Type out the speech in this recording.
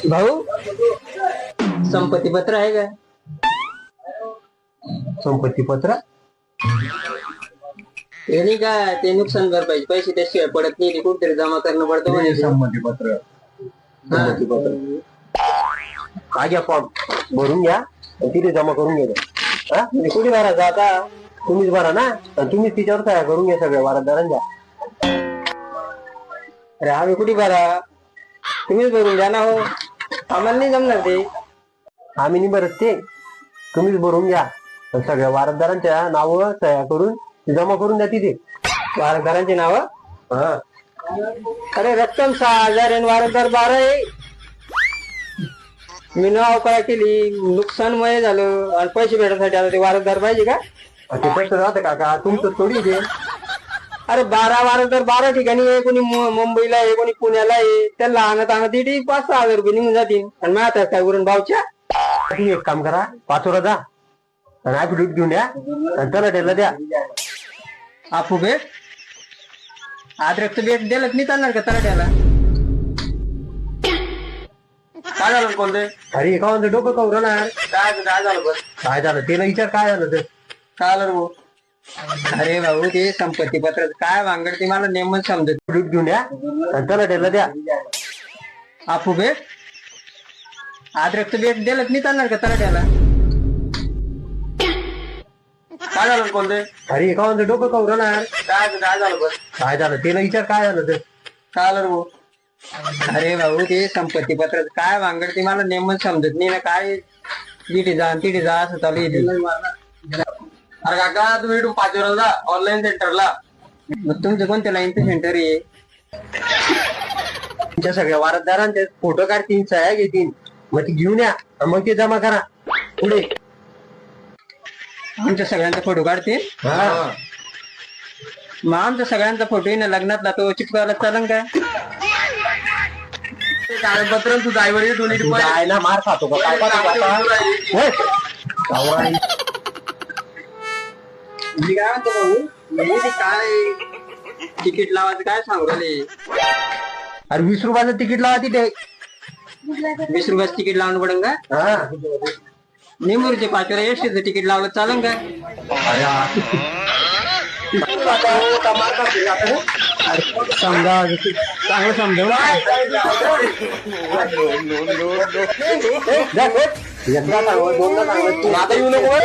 भाऊ, संपत्ती पत्र आहे का? संपत्ती पत्र ते नाही का, ते नुकसान भरपाई पैसे त्याशिवाय पडत नाही, ते कुठेतरी जमा करणं पडतं म्हणे. संमती पत्र संमती पत्र हा घ्या फॉर्म भरून घ्या आणि तिथे जमा करून घ्या. हा म्हणजे कुठे भरायचा आता? तुम्हीच भरा ना आणि तुम्हीच तिच्यावर सह्या करून घ्या सगळ्या वारसदारांच्या. अरे आम्ही कुठे भरा, तुम्हीच भरून द्या ना. हो, आम्हाला नाही जमणार ते. आम्ही नाही भरत ते, तुम्हीच भरून घ्या आणि सगळ्या वारसदारांच्या नावं सह्या करून जमा करून द्या तिथे. वारसदारांची नाव? हा अरे रक्कम 6,000 आणि वारसदार 12 आहे. मी नाव काय केली, नुकसान मय झालं आणि पैसे भेटण्यासाठी आता ते वारसदार पाहिजे का? ते तसं राहतं काका, तुमचं थोडी ते. अरे 12 वारसदार 12 ठिकाणी आहे. कोणी मुंबईला आहे, कोणी पुण्याला आहे. त्याला आणत इथे 5-6 हजार रुपये निघून जातील आणि माझ्या काय उरण भावच्या. तुम्ही एक काम करा, पाचोरा जा आणि ऍफिडेविट घेऊन या आणि त्याला द्यायला द्या. आपू भेट आद्रक्त भेट दिलंच नाही चालणार का तलाट्याला? काय झालं कोणते? अरे का म्हणतो डोकं कवर ना. काय झालं बस? काय झालं त्याला विचार, काय झालं ते? काय आलं रे भाऊ? अरे भाऊ, ते संपत्ती पत्र काय भांगड ते मला नेमच समजत. ऍफिडेविट घेऊन या आणि त्याला द्यायला द्या. आपू भेट आद्रक्त भेट दिलंच नाही चालणार का तलाट्याला? काय झालं कोणते? अरे का म्हणतो डोकं कवर ना. काय झालं बस? काय झालं त्याला विचार, काय झालं ते? काय आलं रे भाऊ? अरे भाऊ, ते संपत्ती पत्र काय भांगड ते मला नेमच समजत नाही ना. काय तिथे जा असं चालू आहे. अरे काका तुम्ही इथून पाचोरा जा ऑनलाईन सेंटरला. मग तुमचं कोणत्या लाईनचं सेंटर आहे? तुमच्या सगळ्या वारसदारांचे फोटो काढतील, सह्या घेतील, मग ती घेऊन या आणि मग ते जमा करा पुढे. आमच्या सगळ्यांचा फोटो काढते. मग आमच्या सगळ्यांचा फोटो येणं लग्नातला तो चिपकायला चालन काय? कागदपत्र तुझं आईवर जायला मार खातो का काय? मी काय म्हणतो भाऊ, मी ते काय तिकीट लावायचं काय सांगू राहिले? अरे 20 रुपयाचं तिकीट लावा तिथे. 20 रुपयाचं तिकीट लावणं पडेल का? हा निमुरचे पाचोरा एसटीचं तिकीट लावलं चालन काय? समजा चांगलं समजव ना. एकदा सांगू, दोनदा सांगू, आता येऊ नको.